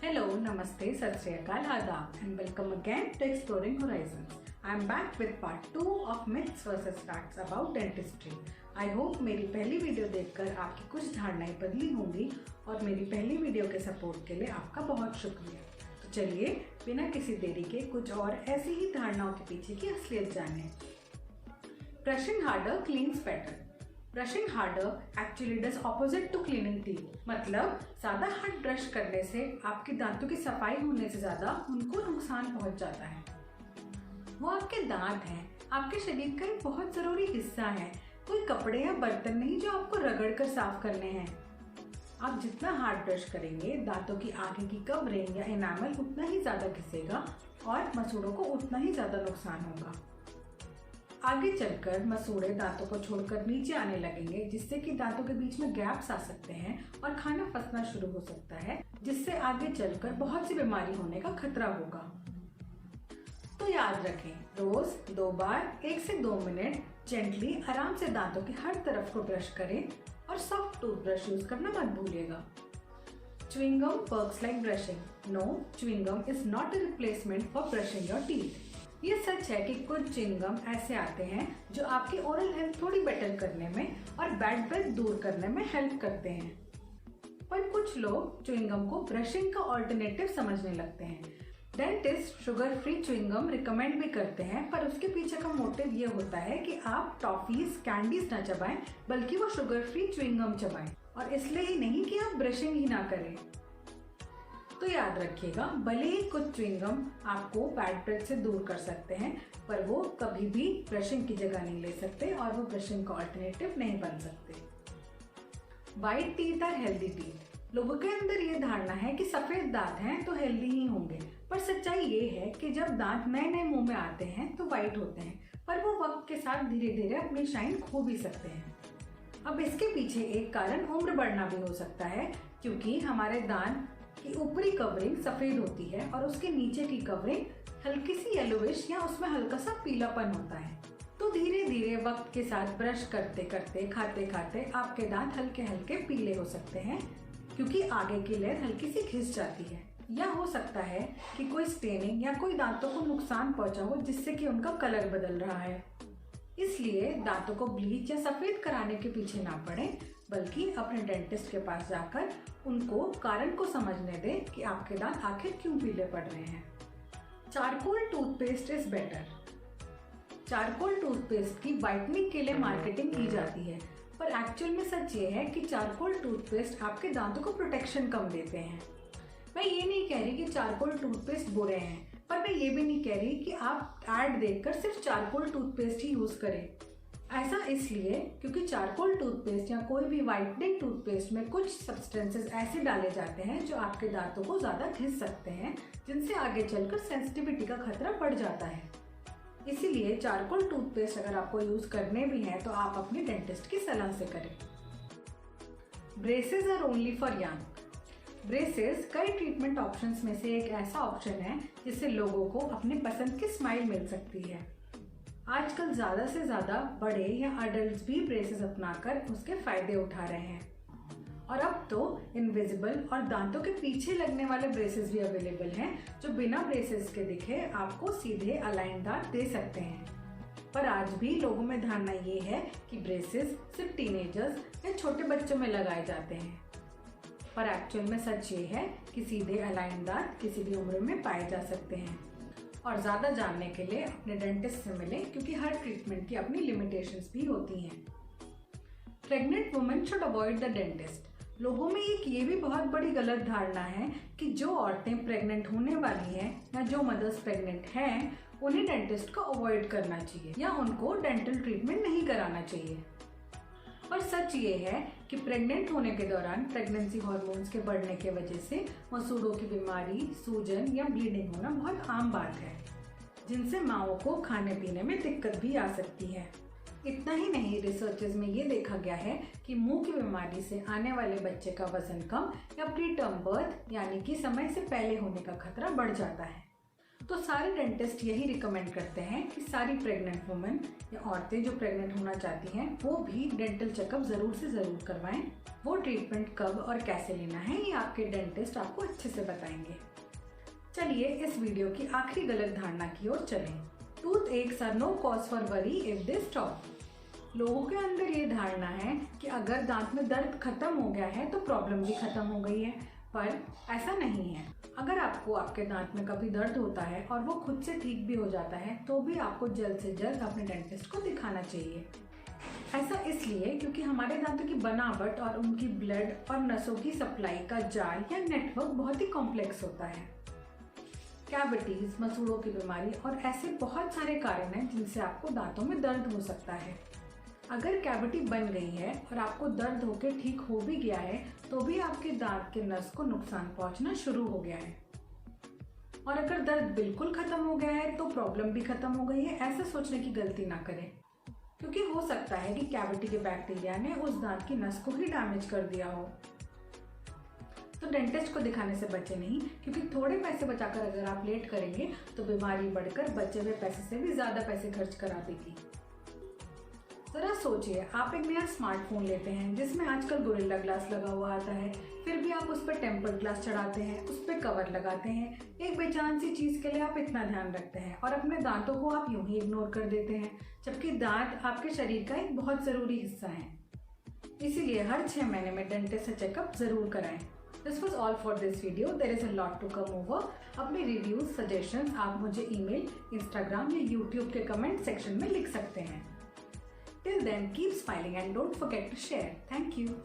Hello, Namaste, Sat Sri Akal, Adab, and welcome again to Exploring Horizons. I am back with part 2 of Myths vs Facts about Dentistry. I hope मेरी पहली video देखकर आपकी कुछ धारणाएं बदली होंगी और मेरी पहली वीडियो के सपोर्ट के लिए आपका बहुत शुक्रिया। तो चलिए बिना किसी देरी के कुछ और ऐसी ही धारणाओं के पीछे की असलियत जानें। Brushing harder cleans better. Brushing harder actually does opposite to cleaning teeth. मतलब ज्यादा हार्ड ब्रश करने से आपके दांतों की सफाई होने से ज्यादा उनको नुकसान पहुंच जाता है। वो आपके दांत हैं, आपके शरीर का एक बहुत जरूरी हिस्सा है, कोई कपड़े या बर्तन नहीं जो आपको रगड़ कर साफ करने हैं। आप जितना हार्ड ब्रश करेंगे दांतों की आगे की कवरिंग या एनामल उतना ही ज्यादा घिसेगा और मसूड़ों को उतना ही ज्यादा नुकसान होगा। आगे चलकर मसूड़े दांतों को छोड़कर नीचे आने लगेंगे, जिससे कि दांतों के बीच में गैप्स आ सकते हैं और खाना फंसना शुरू हो सकता है, जिससे आगे चलकर बहुत सी बीमारी होने का खतरा होगा। तो याद रखें, रोज 2 बार 1 से 2 मिनट जेंटली आराम से दांतों की हर तरफ को ब्रश करें और सॉफ्ट टूथब्रश यूज करना मत भूलिएगा। Chewing gum works like brushing. No, chewing gum is not a replacement for brushing your teeth. ये सच है कि कुछ च्युइंगम ऐसे आते हैं जो आपकी ओरल हेल्थ थोड़ी बेटर करने में और बैड ब्रेथ दूर करने में हेल्प करते हैं, पर कुछ लोग च्युइंगम को ब्रशिंग का ऑल्टरनेटिव समझने लगते हैं। Dentist sugar free chewing gum recommend भी करते हैं, पर उसके पीछे का मोटिव ये होता है कि आप टॉफीज कैंडीज ना चबाएं, बल्कि वो शुगर फ्री च्युइंगम चबाएं, और इसलिए ही नहीं कि आप ब्रशिंग ही ना करें। तो याद रखिएगा, भले ही कुछ च्युइंगम आपको बैड ब्रेथ से दूर कर सकते हैं, पर वो कभी भी ब्रशिंग की जगह नहीं ले सकते और वो ब्रशिंग का ऑल्टरनेटिव नहीं बन सकते। वाइट टीथ और हेल्दी टीथ। लोगों के अंदर ये धारणा है कि सफेद दांत हैं तो हेल्दी ही होंगे, पर सच्चाई ये है कि जब दांत नए नए मुंह में आते हैं तो वाइट होते हैं, पर वो वक्त के साथ धीरे धीरे अपनी शाइन खो भी सकते हैं। अब इसके पीछे एक कारण उम्र बढ़ना भी हो सकता है, क्योंकि हमारे दांत की ऊपरी कवरिंग सफेद होती है और उसके नीचे की कवरिंग हल्की सी येलोविश या उसमें हल्का सा पीलापन होता है। तो धीरे धीरे वक्त के साथ ब्रश करते करते खाते खाते आपके दांत हल्के हल्के पीले हो सकते हैं, क्योंकि आगे की लेयर हल्की सी घिस जाती है, या हो सकता है कि कोई स्टेनिंग या कोई दांतों को नुकसान पहुंचा हो जिससे कि उनका कलर बदल रहा है। इसलिए दांतों को ब्लीच या सफेद कराने के पीछे ना पड़ें, बल्कि अपने डेंटिस्ट के पास जाकर उनको कारण को समझने दें कि आपके दांत आखिर क्यों पीले पड़ रहे हैं। Charcoal toothpaste is better. Charcoal toothpaste की व्हाइटनिंग के लिए मार्केटिंग की जाती है, पर एक्चुअल में सच ये है कि चारकोल टूथपेस्ट आपके दांतों को प्रोटेक्शन कम देते हैं। मैं ये नहीं कह रही कि चारकोल टूथपेस्ट बुरे हैं, पर मैं ये भी नहीं कह रही कि आप ऐड देखकर सिर्फ चारकोल टूथपेस्ट ही यूज करें। ऐसा इसलिए क्योंकि चारकोल टूथपेस्ट या कोई भी व्हाइटनिंग टूथपेस्ट में कुछ सब्सटेंसेस ऐसे डाले जाते हैं जो आपके दांतों को ज्यादा घिस सकते हैं, जिनसे आगे चलकर सेंसिटिविटी का खतरा बढ़ जाता है। इसीलिए चारकोल टूथपेस्ट अगर आपको यूज करने भी हैं तो आप अपने डेंटिस्ट की सलाह से करें। Braces are only for young. Braces कई ट्रीटमेंट ऑप्शंस में से एक ऐसा ऑप्शन है जिससे लोगों को अपने पसंद की स्माइल मिल सकती है। आजकल ज्यादा से ज्यादा बड़े या अडल्ट भी ब्रेसेस अपनाकर उसके फायदे उठा रहे हैं, और अब तो इनविजिबल और दांतों के पीछे लगने वाले ब्रेसेस भी अवेलेबल हैं, जो बिना ब्रेसेस के दिखे आपको सीधे अलाइन दांत दे सकते हैं। पर आज भी लोगों में धारणा ये है कि ब्रेसेस सिर्फ टीनेजर्स या छोटे बच्चों में लगाए जाते हैं, पर एक्चुअल में सच ये है कि सीधे अलाइन दांत किसी भी उम्र में पाए जा सकते हैं। और ज्यादा जानने के लिए अपने डेंटिस्ट से मिलें, क्योंकि हर ट्रीटमेंट की अपनी लिमिटेशंस भी होती हैं। Pregnant women should avoid the dentist. लोगों में एक ये भी बहुत बड़ी गलत धारणा है कि जो औरतें प्रेग्नेंट होने वाली हैं या जो मदर्स प्रेग्नेंट हैं, उन्हें डेंटिस्ट को अवॉइड करना चाहिए या उनको डेंटल ट्रीटमेंट नहीं कराना चाहिए। और सच ये है कि प्रेग्नेंट होने के दौरान प्रेगनेंसी हार्मोन्स के बढ़ने के वजह से मसूड़ों की बीमारी, सूजन या ब्लीडिंग होना बहुत आम बात है, जिनसे माओं को खाने पीने में दिक्कत भी आ सकती है। इतना ही नहीं, रिसर्चेस में ये देखा गया है कि मुंह की बीमारी से आने वाले बच्चे का वजन कम या प्री टर्म बर्थ यानी कि समय से पहले होने का खतरा बढ़ जाता है। तो सारे डेंटिस्ट यही रिकमेंड करते हैं कि सारी प्रेग्नेंट वुमेन या औरतें जो प्रेग्नेंट होना चाहती हैं वो भी डेंटल चेकअप ज़रूर से ज़रूर करवाएं। वो ट्रीटमेंट कब और कैसे लेना है ये आपके डेंटिस्ट आपको अच्छे से बताएंगे। चलिए इस वीडियो की आखिरी गलत धारणा की ओर चलें। Toothaches are no cause for worry if they stop. लोगों के अंदर ये धारणा है कि अगर दांत में दर्द खत्म हो गया है तो प्रॉब्लम भी खत्म हो गई है, पर ऐसा नहीं है। अगर आपको आपके दांत में कभी दर्द होता है और वो खुद से ठीक भी हो जाता है तो भी आपको जल्द से जल्द अपने डेंटिस्ट को दिखाना चाहिए। ऐसा इसलिए क्योंकि हमारे दांतों की बनावट और उनकी ब्लड और नसों की सप्लाई का जाल या नेटवर्क बहुत ही कॉम्प्लेक्स होता है। कैविटीज, मसूड़ों की बीमारी और ऐसे बहुत सारे कारण हैं जिनसे आपको दांतों में दर्द हो सकता है। अगर कैविटी बन गई है और आपको दर्द होकर ठीक हो भी गया है तो भी आपके दांत के नस को नुकसान पहुंचना शुरू हो गया है। और अगर दर्द बिल्कुल खत्म हो गया है तो प्रॉब्लम भी खत्म हो गई है, ऐसा सोचने की गलती ना करें, क्योंकि हो सकता है कि कैविटी के बैक्टीरिया ने उस दांत की नस को ही डैमेज कर दिया हो। तो डेंटिस्ट को दिखाने से बचे नहीं, क्योंकि थोड़े पैसे बचाकर अगर आप लेट करेंगे तो बीमारी बढ़कर बचे हुए पैसे से भी ज़्यादा पैसे खर्च करा देगी। जरा सोचिए, आप एक नया स्मार्टफोन लेते हैं जिसमें आजकल गोरिल्ला ग्लास लगा हुआ आता है, फिर भी आप उस पर टेम्पर्ड ग्लास चढ़ाते हैं, उस पर कवर लगाते हैं। एक बेजान सी चीज़ के लिए आप इतना ध्यान रखते हैं और अपने दांतों को आप यूं ही इग्नोर कर देते हैं, जबकि दांत आपके शरीर का एक बहुत ज़रूरी हिस्सा है। इसीलिए हर 6 महीने में डेंटिस्ट से चेकअप ज़रूर कराएं। This was all for this video. There is a lot to come over. अपने रिव्यूज, सजेशंस आप मुझे ईमेल, इंस्टाग्राम या यूट्यूब के कमेंट सेक्शन में लिख सकते हैं। Till then, keep smiling and don't forget to share. Thank you.